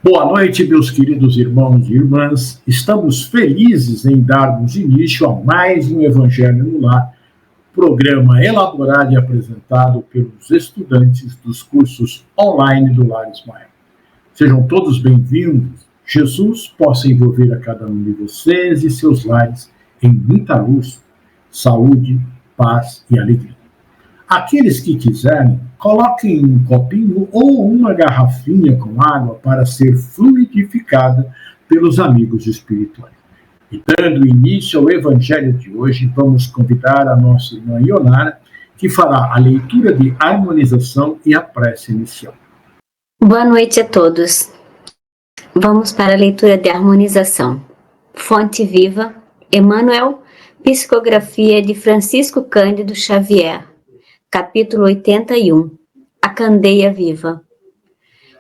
Boa noite, meus queridos irmãos e irmãs. Estamos felizes em darmos início a mais um Evangelho no Lar, programa elaborado e apresentado pelos estudantes dos cursos online do Lar Ismael. Sejam todos bem-vindos. Jesus possa envolver a cada um de vocês e seus lares em muita luz, saúde, paz e alegria. Aqueles que quiserem, coloquem um copinho ou uma garrafinha com água para ser fluidificada pelos amigos espirituais. E dando início ao Evangelho de hoje, vamos convidar a nossa irmã Ionara, que fará a leitura de harmonização e a prece inicial. Boa noite a todos. Vamos para a leitura de harmonização. Fonte Viva, Emmanuel, psicografia de Francisco Cândido Xavier. Capítulo 81. A candeia viva.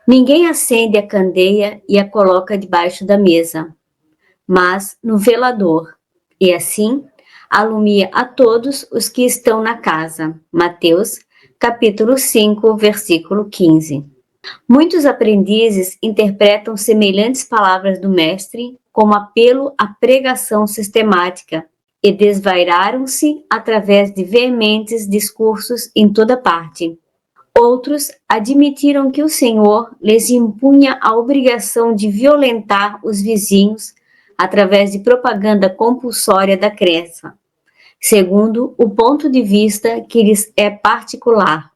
Ninguém acende a candeia e a coloca debaixo da mesa, mas no velador, e assim alumia a todos os que estão na casa. Mateus, capítulo 5, versículo 15. Muitos aprendizes interpretam semelhantes palavras do mestre como apelo à pregação sistemática, e desvairaram-se através de veementes discursos em toda parte. Outros admitiram que o Senhor lhes impunha a obrigação de violentar os vizinhos através de propaganda compulsória da crença, segundo o ponto de vista que lhes é particular.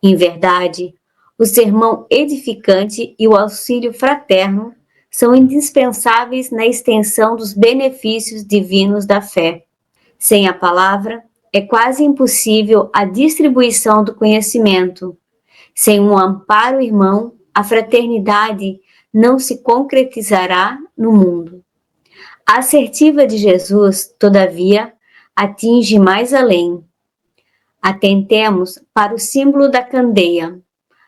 Em verdade, o sermão edificante e o auxílio fraterno são indispensáveis na extensão dos benefícios divinos da fé. Sem a palavra, é quase impossível a distribuição do conhecimento. Sem um amparo irmão, a fraternidade não se concretizará no mundo. A assertiva de Jesus, todavia, atinge mais além. Atentemos para o símbolo da candeia.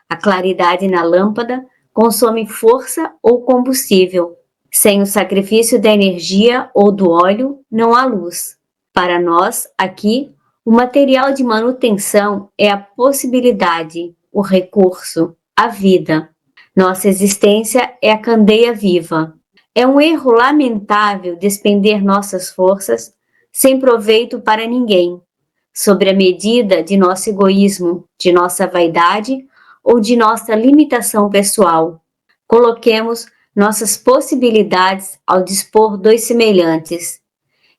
A claridade na lâmpada consome força ou combustível. Sem o sacrifício da energia ou do óleo, não há luz. Para nós, aqui, o material de manutenção é a possibilidade, o recurso, a vida. Nossa existência é a candeia viva. É um erro lamentável despender nossas forças sem proveito para ninguém, sobre a medida de nosso egoísmo, de nossa vaidade ou de nossa limitação pessoal. Coloquemos nossas possibilidades ao dispor dos semelhantes.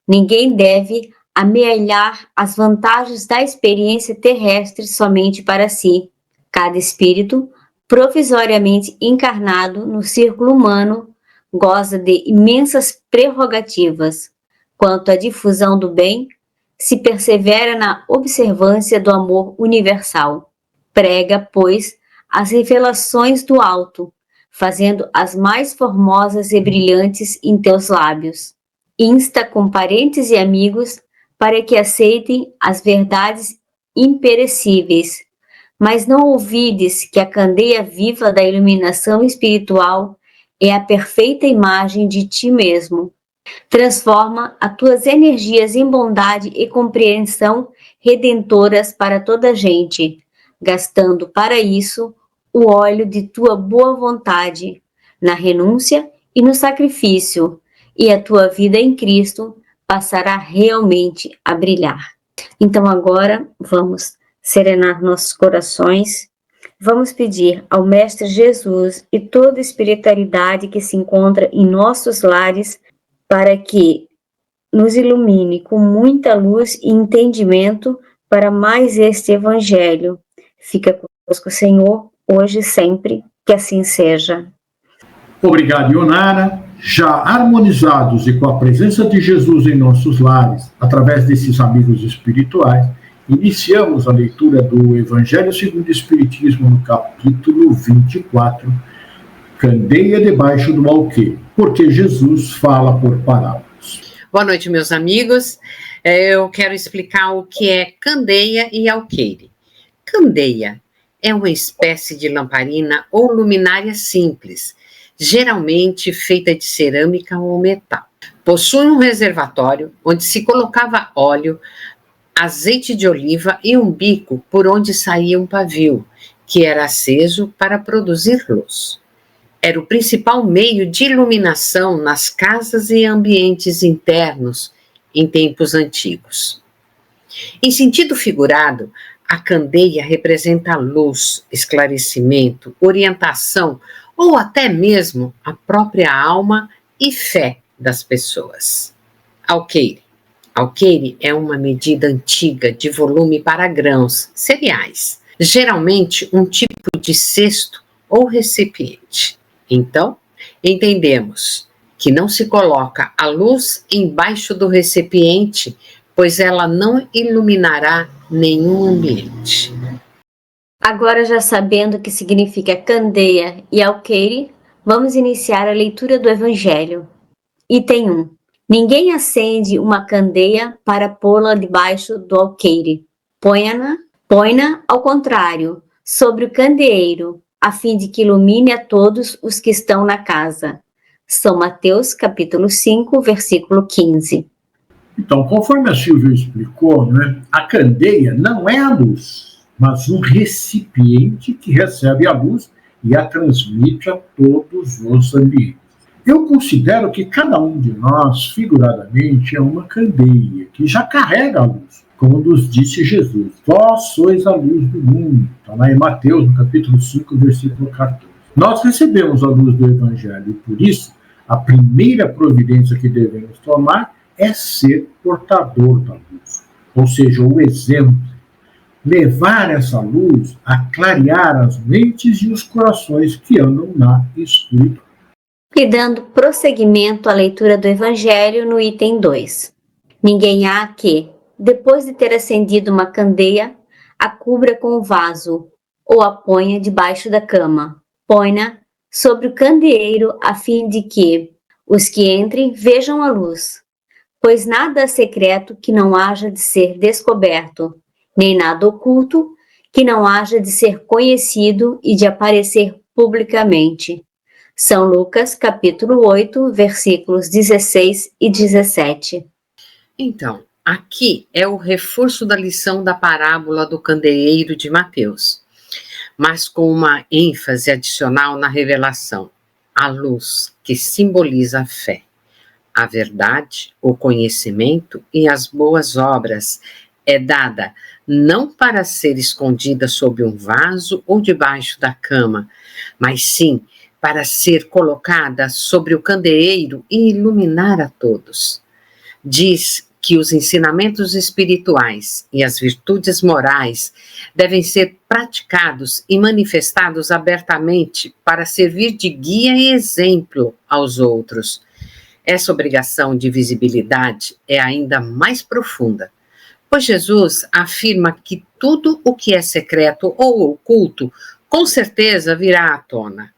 Ninguém deve amealhar as vantagens da experiência terrestre somente para si. Cada espírito, provisoriamente encarnado no círculo humano, goza de imensas prerrogativas. Quanto à difusão do bem, se persevera na observância do amor universal. Prega, pois, as revelações do alto, fazendo as mais formosas e brilhantes em teus lábios. Insta com parentes e amigos para que aceitem as verdades imperecíveis, mas não ouvides que a candeia viva da iluminação espiritual é a perfeita imagem de ti mesmo. Transforma as tuas energias em bondade e compreensão redentoras para toda a gente, gastando para isso o óleo de tua boa vontade, na renúncia e no sacrifício, e a tua vida em Cristo passará realmente a brilhar. Então agora vamos serenar nossos corações, vamos pedir ao Mestre Jesus e toda a espiritualidade que se encontra em nossos lares para que nos ilumine com muita luz e entendimento para mais este Evangelho. Fica conosco, Senhor, hoje e sempre, que assim seja. Obrigado, Ionara. Já harmonizados e com a presença de Jesus em nossos lares, através desses amigos espirituais, iniciamos a leitura do Evangelho segundo o Espiritismo no capítulo 24, Candeia debaixo do alqueire, porque Jesus fala por parábolas. Boa noite, meus amigos. Eu quero explicar o que é candeia e alqueire. Candeia é uma espécie de lamparina ou luminária simples, geralmente feita de cerâmica ou metal. Possui um reservatório onde se colocava óleo, azeite de oliva e um bico por onde saía um pavio, que era aceso para produzir luz. Era o principal meio de iluminação nas casas e ambientes internos em tempos antigos. Em sentido figurado, a candeia representa a luz, esclarecimento, orientação ou até mesmo a própria alma e fé das pessoas. Alqueire. Alqueire é uma medida antiga de volume para grãos, cereais, geralmente um tipo de cesto ou recipiente. Então, entendemos que não se coloca a luz embaixo do recipiente, pois ela não iluminará nenhum ambiente. Agora, já sabendo o que significa candeia e alqueire, vamos iniciar a leitura do Evangelho. Item 1. Ninguém acende uma candeia para pô-la debaixo do alqueire. Põe-na, ao contrário, sobre o candeeiro, a fim de que ilumine a todos os que estão na casa. São Mateus, capítulo 5, versículo 15. Então, conforme a Silvia explicou, né, a candeia não é a luz, mas um recipiente que recebe a luz e a transmite a todos os ambientes. Eu considero que cada um de nós, figuradamente, é uma candeia que já carrega a luz, como nos disse Jesus. Vós sois a luz do mundo. Está lá em Mateus, no capítulo 5, versículo 14. Nós recebemos a luz do Evangelho e, por isso, a primeira providência que devemos tomar é ser portador da luz, ou seja, o exemplo. Levar essa luz a clarear as mentes e os corações que andam na escuridão. E dando prosseguimento à leitura do Evangelho no item 2. Ninguém há que, depois de ter acendido uma candeia, a cubra com um vaso, ou a ponha debaixo da cama. Põe-na sobre o candeeiro, a fim de que os que entrem vejam a luz. Pois nada é secreto que não haja de ser descoberto, nem nada oculto que não haja de ser conhecido e de aparecer publicamente. São Lucas, capítulo 8, versículos 16 e 17. Então, aqui é o reforço da lição da parábola do candeeiro de Mateus, mas com uma ênfase adicional na revelação, a luz que simboliza a fé, a verdade, o conhecimento e as boas obras é dada não para ser escondida sob um vaso ou debaixo da cama, mas sim para ser colocada sobre o candeeiro e iluminar a todos. Diz que os ensinamentos espirituais e as virtudes morais devem ser praticados e manifestados abertamente para servir de guia e exemplo aos outros. Essa obrigação de visibilidade é ainda mais profunda, pois Jesus afirma que tudo o que é secreto ou oculto, com certeza virá à tona.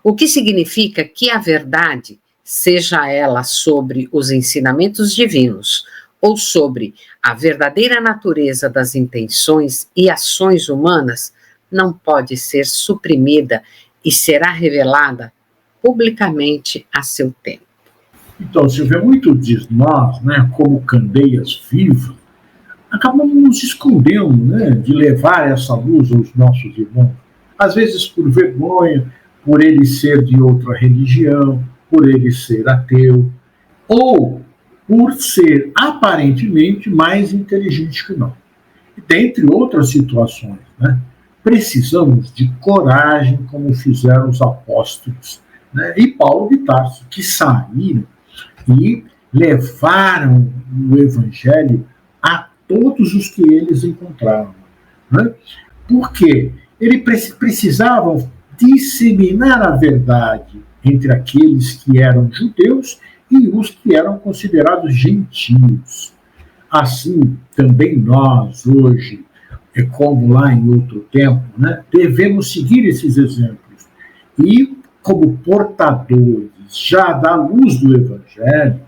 O que significa que a verdade, seja ela sobre os ensinamentos divinos ou sobre a verdadeira natureza das intenções e ações humanas, não pode ser suprimida e será revelada publicamente a seu tempo. Então, Silvia, muito de nós, né, como candeias vivas, acabamos nos escondendo, né, de levar essa luz aos nossos irmãos. Às vezes por vergonha, por ele ser de outra religião, por ele ser ateu, ou por ser aparentemente mais inteligente que nós. Dentre outras situações, né, precisamos de coragem, como fizeram os apóstolos, né, e Paulo de Tarso, que saíram e levaram o Evangelho a todos os que eles encontraram. Né? Porque eles precisavam disseminar a verdade entre aqueles que eram judeus e os que eram considerados gentios. Assim, também nós, hoje, como lá em outro tempo, né, devemos seguir esses exemplos e, como portadores já da luz do Evangelho,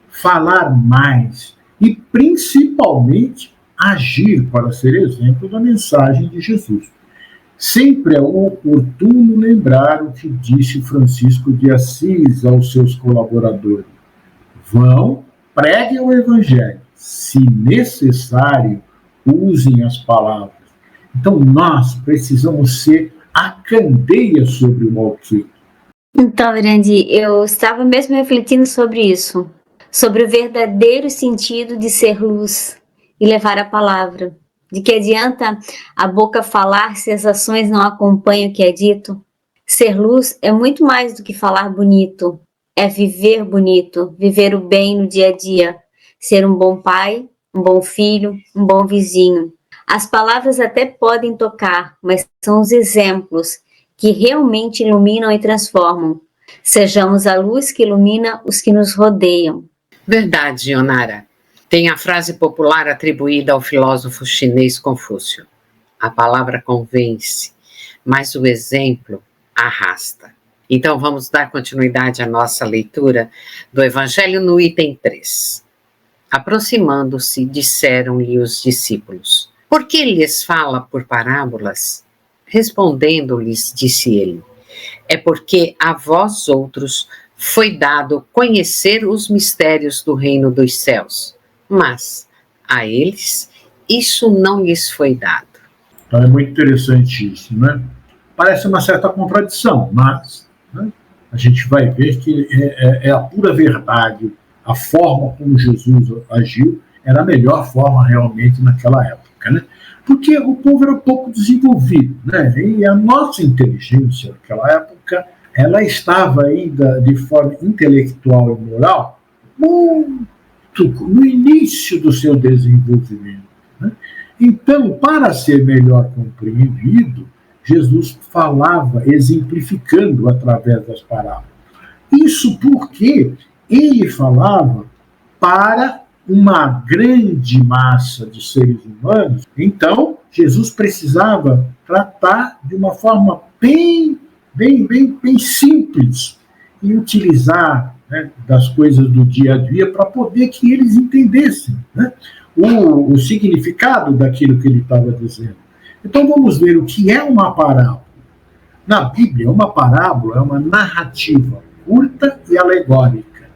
falar mais e, principalmente, agir para ser exemplo da mensagem de Jesus. Sempre é oportuno lembrar o que disse Francisco de Assis aos seus colaboradores. Vão, preguem o Evangelho. Se necessário, usem as palavras. Então, nós precisamos ser a candeia sobre o alqueire. Então, Irandi, eu estava mesmo refletindo sobre isso, sobre o verdadeiro sentido de ser luz e levar a palavra. De que adianta a boca falar se as ações não acompanham o que é dito? Ser luz é muito mais do que falar bonito, é viver bonito, viver o bem no dia a dia, ser um bom pai, um bom filho, um bom vizinho. As palavras até podem tocar, mas são os exemplos que realmente iluminam e transformam. Sejamos a luz que ilumina os que nos rodeiam. Verdade, Onara. Tem a frase popular atribuída ao filósofo chinês Confúcio: a palavra convence, mas o exemplo arrasta. Então vamos dar continuidade à nossa leitura do Evangelho no item 3. Aproximando-se, disseram-lhe os discípulos: por que lhes fala por parábolas? Respondendo-lhes, disse ele: é porque a vós outros foi dado conhecer os mistérios do reino dos céus, mas a eles isso não lhes foi dado. Então é muito interessante isso, né? Parece uma certa contradição, mas, né, a gente vai ver que é a pura verdade. A forma como Jesus agiu era a melhor forma realmente naquela época, né? Porque o povo era pouco desenvolvido, né? E a nossa inteligência naquela época, ela estava ainda de forma intelectual e moral muito no início do seu desenvolvimento, né? Então, para ser melhor compreendido, Jesus falava exemplificando através das parábolas. Isso porque ele falava para uma grande massa de seres humanos. Então, Jesus precisava tratar de uma forma bem simples e utilizar, né, das coisas do dia a dia para poder que eles entendessem, né, o significado daquilo que ele estava dizendo. Então, vamos ver o que é uma parábola. Na Bíblia, uma parábola é uma narrativa curta e alegórica,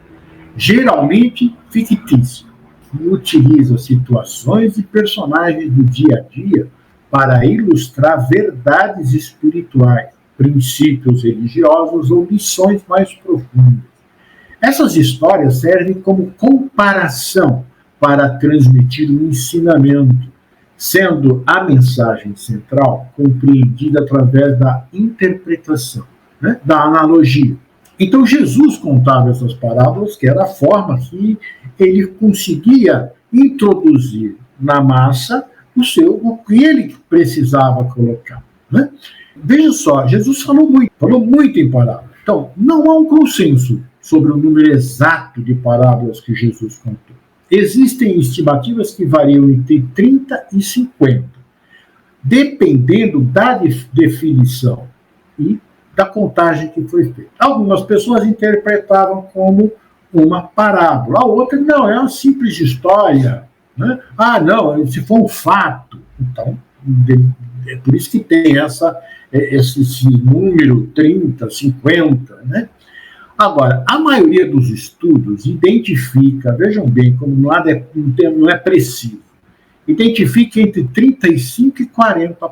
geralmente fictícia, que utiliza situações e personagens do dia a dia para ilustrar verdades espirituais, princípios religiosos ou lições mais profundas. Essas histórias servem como comparação para transmitir um ensinamento, sendo a mensagem central compreendida através da interpretação, né, da analogia. Então, Jesus contava essas parábolas, que era a forma que ele conseguia introduzir na massa o que ele precisava colocar, né? Veja só, Jesus falou muito em parábolas. Então, não há um consenso sobre o número exato de parábolas que Jesus contou. Existem estimativas que variam entre 30 e 50, dependendo da definição e da contagem que foi feita. Algumas pessoas interpretavam como uma parábola, a outra não, é uma simples história, né? Ah, não, se for um fato. Então, é por isso que tem esse número 30, 50, né? Agora, a maioria dos estudos identifica, vejam bem, como não é preciso, identifica entre 35 e 40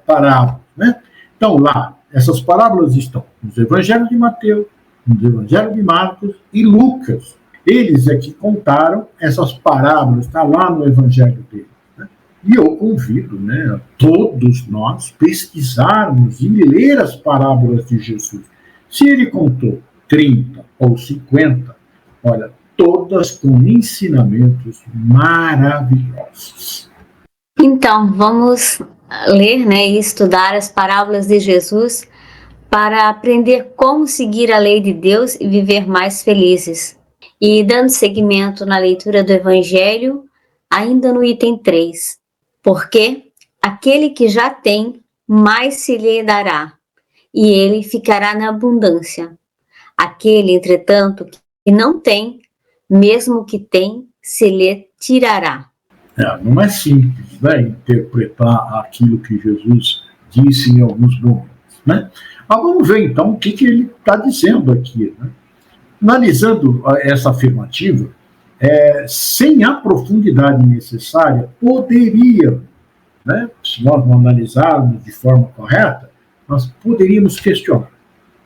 parábolas, né? Então, lá, essas parábolas estão nos evangelhos de Mateus, nos evangelhos de Marcos e Lucas. Eles é que contaram essas parábolas, está lá no evangelho deles, né? E eu convido, né, a todos nós pesquisarmos e ler as parábolas de Jesus. Se ele contou 30 ou 50, olha, todas com ensinamentos maravilhosos. Então, vamos ler, né, e estudar as parábolas de Jesus para aprender como seguir a lei de Deus e viver mais felizes. E dando seguimento na leitura do Evangelho, ainda no item 3. Porque aquele que já tem, mais se lhe dará, e ele ficará na abundância. Aquele, entretanto, que não tem, mesmo que tem, se lhe tirará. Não é simples, né, interpretar aquilo que Jesus disse em alguns momentos, né? Mas vamos ver então o que ele está dizendo aqui, né? Analisando essa afirmativa, sem a profundidade necessária, poderia, né, se nós não analisarmos de forma correta, nós poderíamos questionar.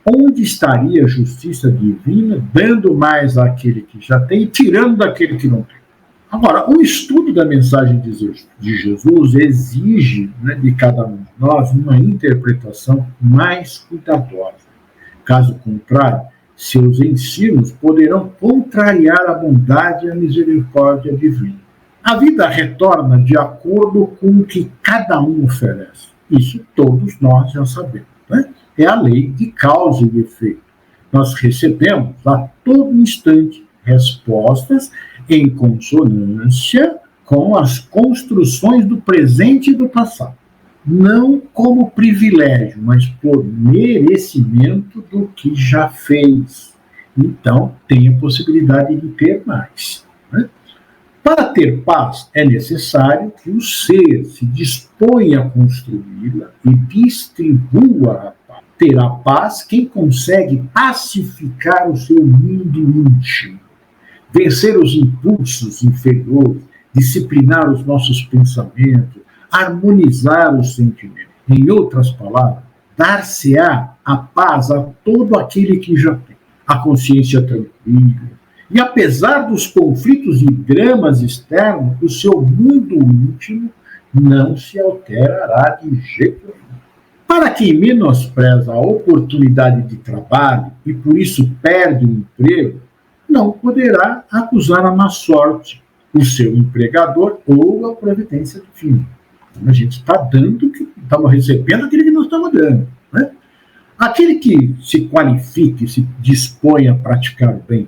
Onde estaria a justiça divina, dando mais àquele que já tem e tirando daquele que não tem? Agora, o estudo da mensagem de Jesus exige, né, de cada um de nós uma interpretação mais cuidadosa. Caso contrário, seus ensinos poderão contrariar a bondade e a misericórdia divina. A vida retorna de acordo com o que cada um oferece. Isso todos nós já sabemos, né? É a lei de causa e efeito. Nós recebemos a todo instante respostas em consonância com as construções do presente e do passado. Não como privilégio, mas por merecimento do que já fez. Então, tem a possibilidade de ter mais, né? Para ter paz, é necessário que o ser se disponha a construí-la e distribua a paz. Terá paz quem consegue pacificar o seu mundo íntimo, vencer os impulsos inferiores, disciplinar os nossos pensamentos, harmonizar os sentimentos. Em outras palavras, dar-se-á a paz a todo aquele que já tem a consciência tranquila. E apesar dos conflitos e dramas externos, o seu mundo íntimo não se alterará de jeito nenhum. Para quem menospreza a oportunidade de trabalho e por isso perde o emprego, não poderá acusar a má sorte, o seu empregador ou a providência divina. Então, a gente está dando, estamos recebendo aquilo que nós estamos dando, né? Aquele que se qualifique, se dispõe a praticar o bem,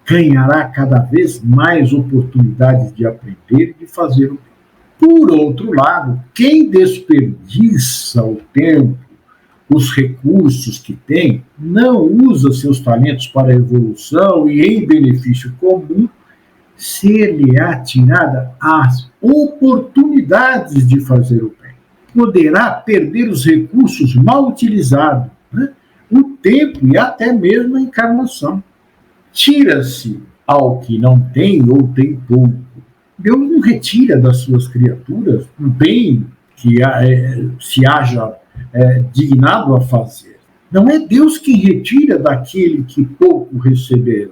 ganhará cada vez mais oportunidades de aprender e de fazer o bem. Por outro lado, quem desperdiça o tempo, os recursos que tem, não usa seus talentos para a evolução e em benefício comum, ser-lhe-á tirada as oportunidades de fazer o bem. Poderá perder os recursos mal utilizados, né? O tempo e até mesmo a encarnação. Tira-se ao que não tem ou tem pouco. Deus não retira das suas criaturas o bem que se haja dignado a fazer. Não é Deus que retira daquele que pouco receberam.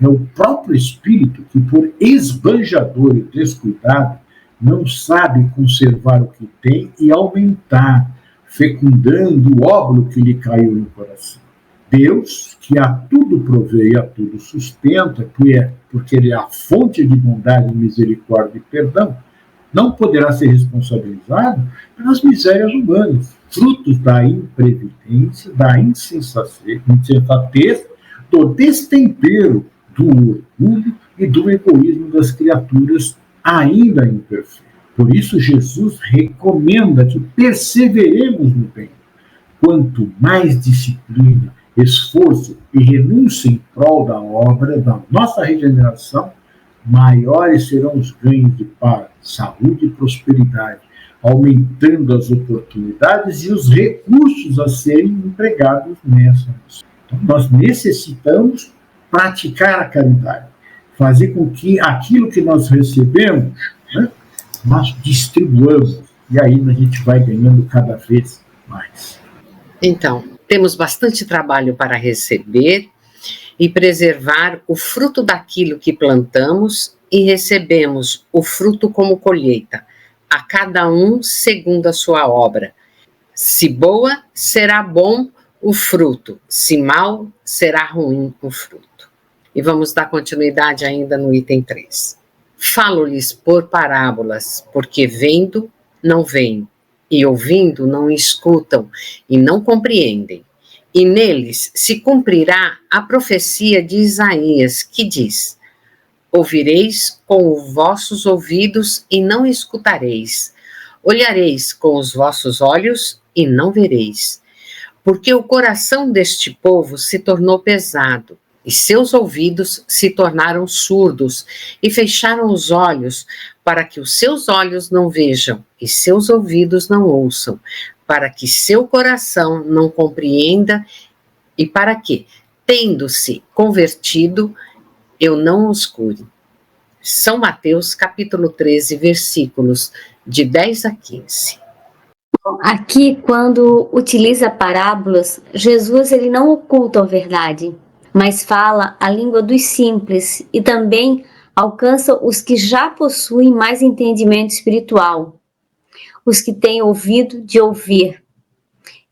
É o próprio Espírito que, por esbanjador e descuidado, não sabe conservar o que tem e aumentar, fecundando o óbolo que lhe caiu no coração. Deus, que a tudo provê e a tudo sustenta, porque Ele é a fonte de bondade, misericórdia e perdão, não poderá ser responsabilizado pelas misérias humanas, frutos da imprevidência, da insensatez, do destempero, do orgulho e do egoísmo das criaturas ainda imperfeitas. Por isso, Jesus recomenda que perseveremos no bem. Quanto mais disciplina, esforço e renúncia em prol da obra da nossa regeneração, maiores serão os ganhos de paz, saúde e prosperidade, aumentando as oportunidades e os recursos a serem empregados nessa missão. Então, nós necessitamos praticar a caridade, fazer com que aquilo que nós recebemos, né, nós distribuamos, e aí a gente vai ganhando cada vez mais. Então, temos bastante trabalho para receber e preservar o fruto daquilo que plantamos e recebemos o fruto como colheita, a cada um segundo a sua obra. Se boa, será bom o fruto, se mal, será ruim o fruto. E vamos dar continuidade ainda no item 3. Falo-lhes por parábolas, porque vendo, não veem, e ouvindo, não escutam, e não compreendem. E neles se cumprirá a profecia de Isaías, que diz: ouvireis com os vossos ouvidos e não escutareis, olhareis com os vossos olhos e não vereis. Porque o coração deste povo se tornou pesado, e seus ouvidos se tornaram surdos, e fecharam os olhos, para que os seus olhos não vejam, e seus ouvidos não ouçam, para que seu coração não compreenda, e para que, tendo-se convertido, eu não os cure. São Mateus, capítulo 13, versículos de 10 a 15. Aqui, quando utiliza parábolas, Jesus ele não oculta a verdade, mas fala a língua dos simples e também alcança os que já possuem mais entendimento espiritual, os que têm ouvido de ouvir.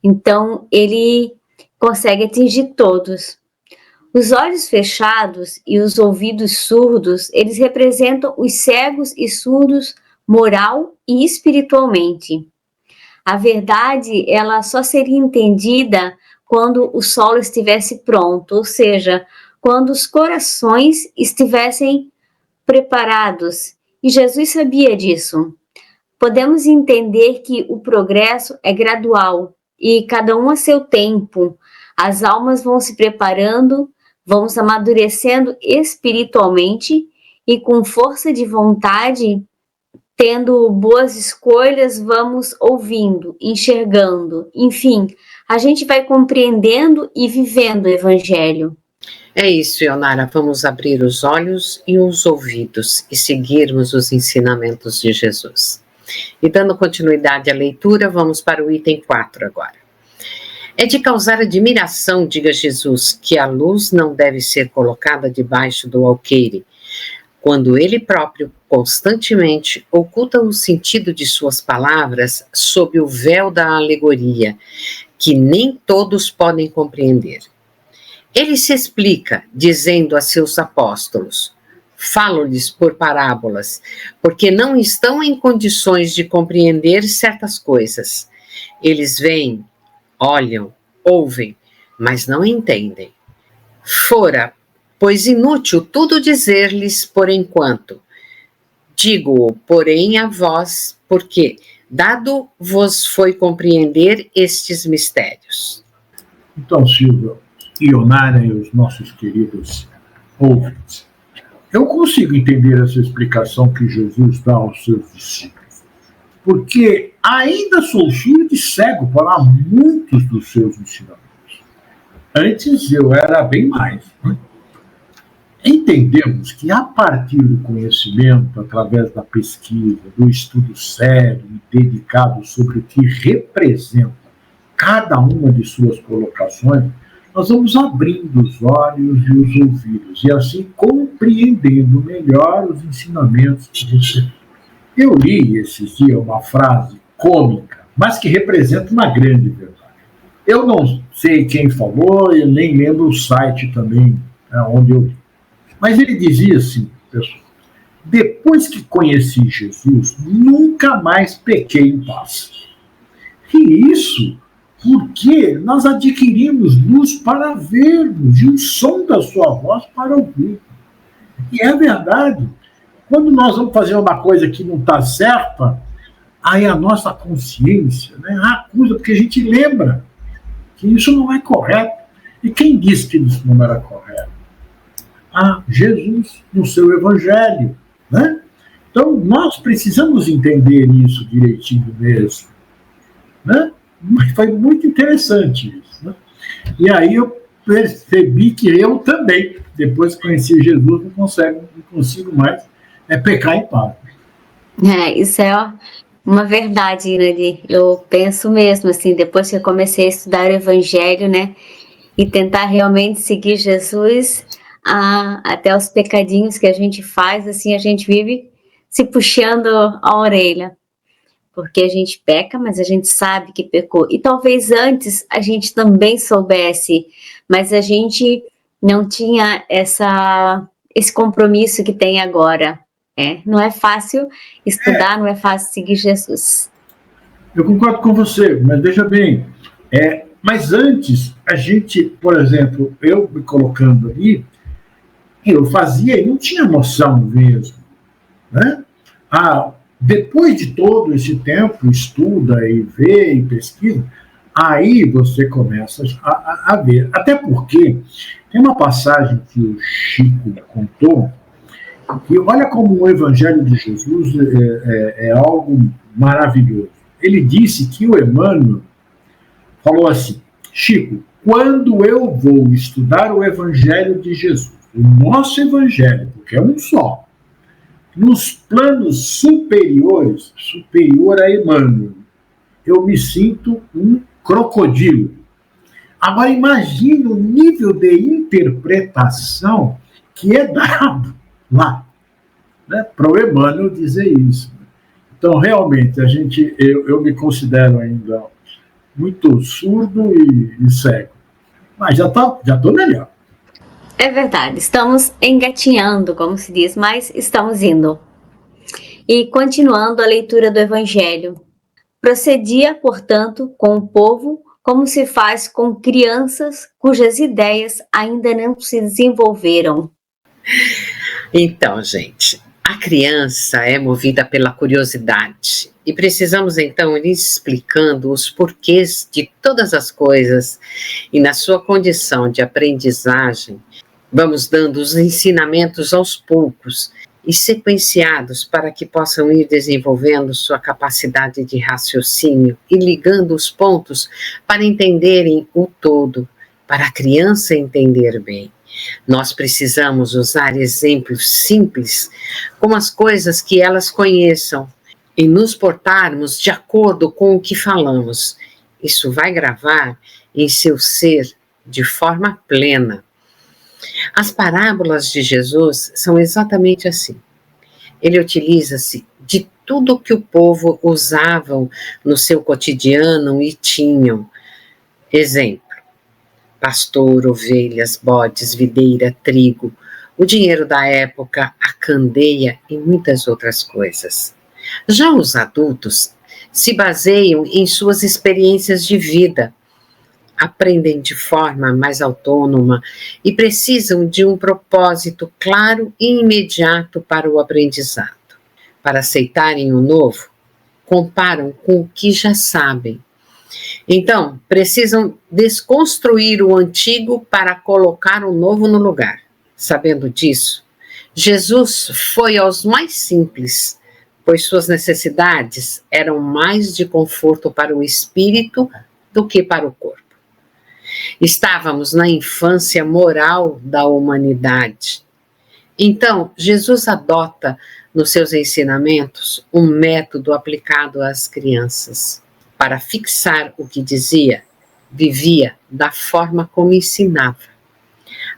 Então, ele consegue atingir todos. Os olhos fechados e os ouvidos surdos, eles representam os cegos e surdos moral e espiritualmente. A verdade, ela só seria entendida quando o solo estivesse pronto, ou seja, quando os corações estivessem preparados. E Jesus sabia disso. Podemos entender que o progresso é gradual e cada um a seu tempo. As almas vão se preparando, vão se amadurecendo espiritualmente e com força de vontade, tendo boas escolhas, vamos ouvindo, enxergando, enfim, a gente vai compreendendo e vivendo o Evangelho. É isso, Ionara, vamos abrir os olhos e os ouvidos e seguirmos os ensinamentos de Jesus. E dando continuidade à leitura, vamos para o item 4 agora. É de causar admiração, diga Jesus, que a luz não deve ser colocada debaixo do alqueire, quando ele próprio constantemente oculta o sentido de suas palavras sob o véu da alegoria, que nem todos podem compreender. Ele se explica, dizendo a seus apóstolos: falo-lhes por parábolas, porque não estão em condições de compreender certas coisas. Eles veem, olham, ouvem, mas não entendem. Fora, pois inútil tudo dizer-lhes por enquanto. Digo-o, porém, a vós, porque dado vos foi compreender estes mistérios. Então, Silvia, Ionara e os nossos queridos ouvintes, eu consigo entender essa explicação que Jesus dá aos seus discípulos, porque ainda sou surdo e cego para muitos dos seus ensinamentos. Antes eu era bem mais, né? Entendemos que a partir do conhecimento, através da pesquisa, do estudo sério e dedicado sobre o que representa cada uma de suas colocações, nós vamos abrindo os olhos e os ouvidos e assim compreendendo melhor os ensinamentos de Jesus. Eu li esses dias uma frase cômica, mas que representa uma grande verdade. Eu não sei quem falou, eu nem lembro o site também onde eu li. Mas ele dizia assim, pessoal: depois que conheci Jesus, nunca mais pequei em paz. E isso porque nós adquirimos luz para vermos e o som da sua voz para ouvir. E é verdade. Quando nós vamos fazer uma coisa que não está certa, aí a nossa consciência, né, acusa, porque a gente lembra que isso não é correto. E quem disse que isso não era correto? Jesus no seu Evangelho, né? Então, nós precisamos entender isso direitinho mesmo, né? Mas foi muito interessante isso, né? E aí eu percebi que eu também, depois que conheci Jesus, não consigo mais pecar em paz. Isso é uma verdade, né? Eu penso mesmo, assim, depois que eu comecei a estudar o Evangelho, né? E tentar realmente seguir Jesus, até os pecadinhos que a gente faz, assim, a gente vive se puxando a orelha, porque a gente peca, mas a gente sabe que pecou, e talvez antes a gente também soubesse, mas a gente não tinha esse compromisso que tem agora. Não é fácil estudar, não é fácil seguir Jesus. Eu concordo com você, mas veja bem, mas antes, a gente, por exemplo, eu me colocando ali, eu fazia e não tinha noção mesmo, né? Depois de todo esse tempo, estuda e vê e pesquisa, aí você começa a ver. Até porque tem uma passagem que o Chico contou, que olha como o Evangelho de Jesus é algo maravilhoso. Ele disse que o Emmanuel falou assim: Chico, quando eu vou estudar o Evangelho de Jesus, o nosso Evangelho, porque é um só, nos planos superiores, superior a Emmanuel, eu me sinto um crocodilo. Agora, imagine o nível de interpretação que é dado lá, né, para o Emmanuel dizer isso. Então, realmente, eu me considero ainda muito surdo e cego. Mas já estou melhor. É verdade, estamos engatinhando, como se diz, mas estamos indo. E continuando a leitura do Evangelho. Procedia, portanto, com o povo como se faz com crianças cujas ideias ainda não se desenvolveram. Então, gente, a criança é movida pela curiosidade e precisamos então ir explicando os porquês de todas as coisas e na sua condição de aprendizagem, vamos dando os ensinamentos aos poucos e sequenciados para que possam ir desenvolvendo sua capacidade de raciocínio e ligando os pontos para entenderem o todo, para a criança entender bem. Nós precisamos usar exemplos simples, como as coisas que elas conheçam, e nos portarmos de acordo com o que falamos. Isso vai gravar em seu ser de forma plena. As parábolas de Jesus são exatamente assim. Ele utiliza-se de tudo que o povo usavam no seu cotidiano e tinham. Exemplo: pastor, ovelhas, bodes, videira, trigo, o dinheiro da época, a candeia e muitas outras coisas. Já os adultos se baseiam em suas experiências de vida, aprendem de forma mais autônoma e precisam de um propósito claro e imediato para o aprendizado. Para aceitarem o novo, comparam com o que já sabem. Então, precisam desconstruir o antigo para colocar o novo no lugar. Sabendo disso, Jesus foi aos mais simples, pois suas necessidades eram mais de conforto para o espírito do que para o corpo. Estávamos na infância moral da humanidade. Então, Jesus adota nos seus ensinamentos um método aplicado às crianças. Para fixar o que dizia, vivia da forma como ensinava.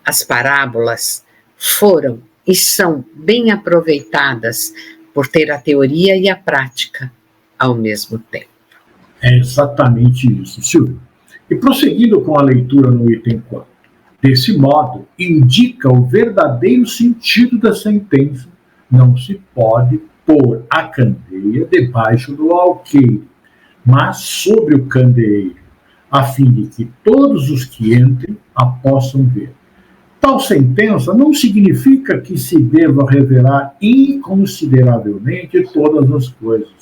As parábolas foram e são bem aproveitadas por ter a teoria e a prática ao mesmo tempo. É exatamente isso, Silvio. E prosseguindo com a leitura no item 4. Desse modo, indica o verdadeiro sentido da sentença: não se pode pôr a candeia debaixo do alqueire, mas sobre o candeeiro, a fim de que todos os que entrem a possam ver. Tal sentença não significa que se deva revelar inconsideravelmente todas as coisas.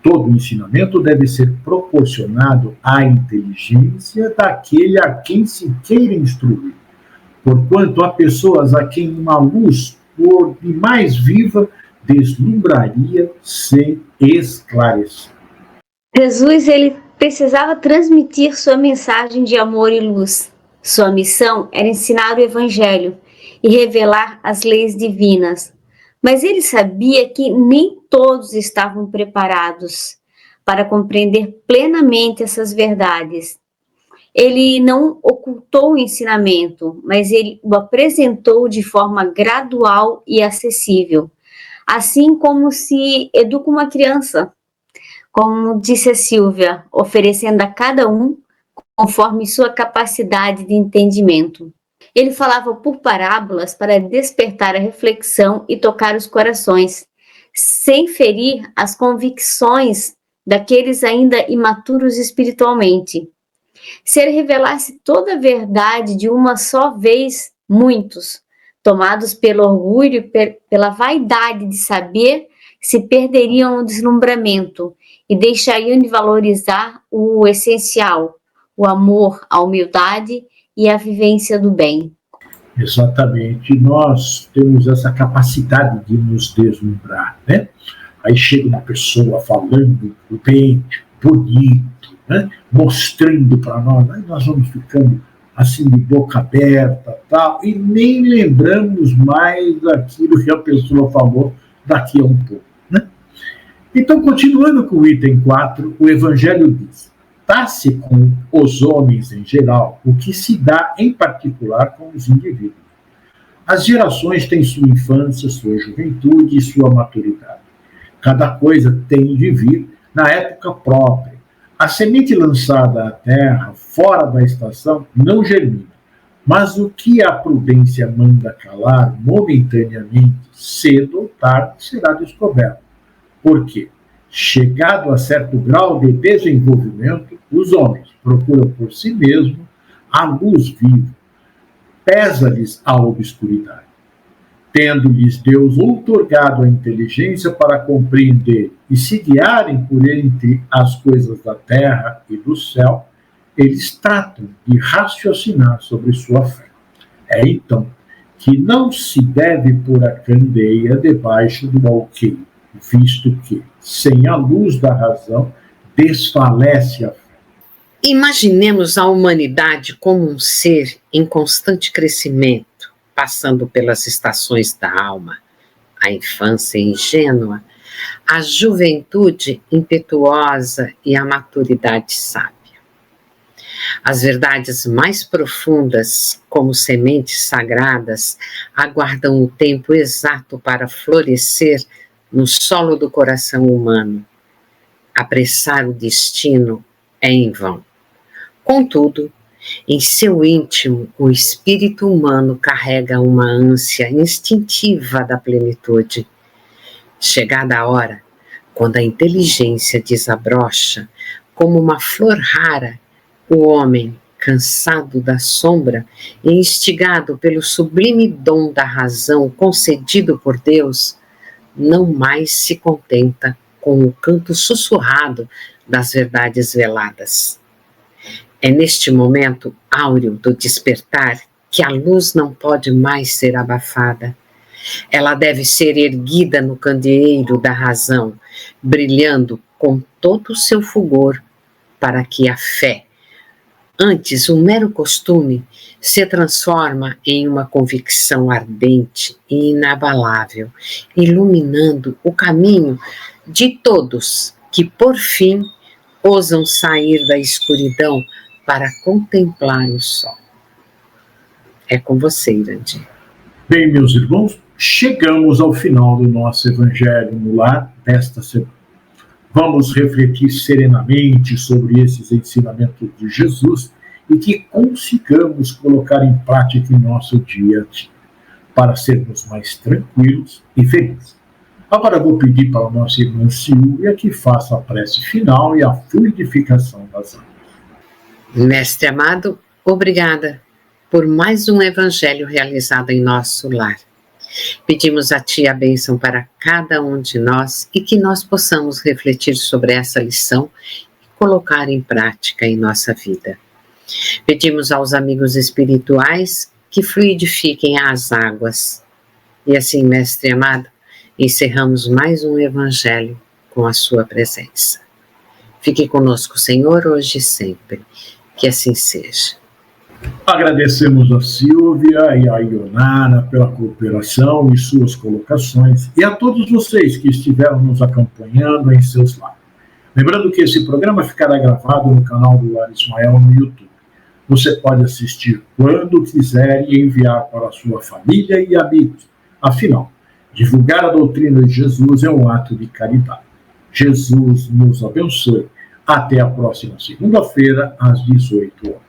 Todo ensinamento deve ser proporcionado à inteligência daquele a quem se queira instruir, porquanto há pessoas a quem uma luz, por mais viva, deslumbraria sem esclarecer. Jesus, ele precisava transmitir sua mensagem de amor e luz. Sua missão era ensinar o Evangelho e revelar as leis divinas. Mas ele sabia que nem todos estavam preparados para compreender plenamente essas verdades. Ele não ocultou o ensinamento, mas ele o apresentou de forma gradual e acessível, assim como se educa uma criança, como disse a Silvia, oferecendo a cada um conforme sua capacidade de entendimento. Ele falava por parábolas para despertar a reflexão e tocar os corações, sem ferir as convicções daqueles ainda imaturos espiritualmente. Se ele revelasse toda a verdade de uma só vez, muitos, tomados pelo orgulho e pela vaidade de saber, se perderiam no deslumbramento e deixariam de valorizar o essencial, o amor, a humildade e a vivência do bem. Exatamente, nós temos essa capacidade de nos deslumbrar, né? Aí chega uma pessoa falando bem, bonito, né? Mostrando para nós, aí nós vamos ficando assim de boca aberta, tal, e nem lembramos mais daquilo que a pessoa falou daqui a um pouco, né? Então, continuando com o item 4, o Evangelho diz: dá-se com os homens em geral o que se dá em particular com os indivíduos. As gerações têm sua infância, sua juventude e sua maturidade. Cada coisa tem de vir na época própria. A semente lançada à terra, fora da estação, não germina. Mas o que a prudência manda calar momentaneamente, cedo ou tarde, será descoberto. Por quê? Chegado a certo grau de desenvolvimento, os homens procuram por si mesmos a luz viva. Pesa-lhes a obscuridade. Tendo-lhes Deus outorgado a inteligência para compreender e se guiarem por entre as coisas da terra e do céu, eles tratam de raciocinar sobre sua fé. É então que não se deve pôr a candeia debaixo do alqueire, visto que, sem a luz da razão, desfalece a fé. Imaginemos a humanidade como um ser em constante crescimento, passando pelas estações da alma, a infância ingênua, a juventude impetuosa e a maturidade sábia. As verdades mais profundas, como sementes sagradas, aguardam o tempo exato para florescer no solo do coração humano. Apressar o destino é em vão. Contudo, em seu íntimo, o espírito humano carrega uma ânsia instintiva da plenitude. Chegada a hora, quando a inteligência desabrocha, como uma flor rara, o homem, cansado da sombra e instigado pelo sublime dom da razão concedido por Deus, não mais se contenta com o canto sussurrado das verdades veladas. É neste momento áureo do despertar que a luz não pode mais ser abafada. Ela deve ser erguida no candeeiro da razão, brilhando com todo o seu fulgor, para que a fé, antes um mero costume, se transforma em uma convicção ardente e inabalável, iluminando o caminho de todos que, por fim, ousam sair da escuridão para contemplar o sol. É com você, Irandir. Bem, meus irmãos, chegamos ao final do nosso Evangelho no Lar desta semana. Vamos refletir serenamente sobre esses ensinamentos de Jesus e que consigamos colocar em prática em nosso dia a dia, para sermos mais tranquilos e felizes. Agora vou pedir para a nossa irmã Silvia que faça a prece final e a fluidificação das águas. Mestre amado, obrigada por mais um Evangelho realizado em nosso lar. Pedimos a Ti a bênção para cada um de nós e que nós possamos refletir sobre essa lição e colocar em prática em nossa vida. Pedimos aos amigos espirituais que fluidifiquem as águas. E assim, Mestre amado, encerramos mais um Evangelho com a Sua presença. Fique conosco, Senhor, hoje e sempre. Que assim seja. Agradecemos a Silvia e a Ionara pela cooperação e suas colocações e a todos vocês que estiveram nos acompanhando em seus lares. Lembrando que esse programa ficará gravado no canal do Lar Ismael no YouTube. Você pode assistir quando quiser e enviar para a sua família e amigos. Afinal, divulgar a doutrina de Jesus é um ato de caridade. Jesus nos abençoe. Até a próxima segunda-feira, às 18 horas.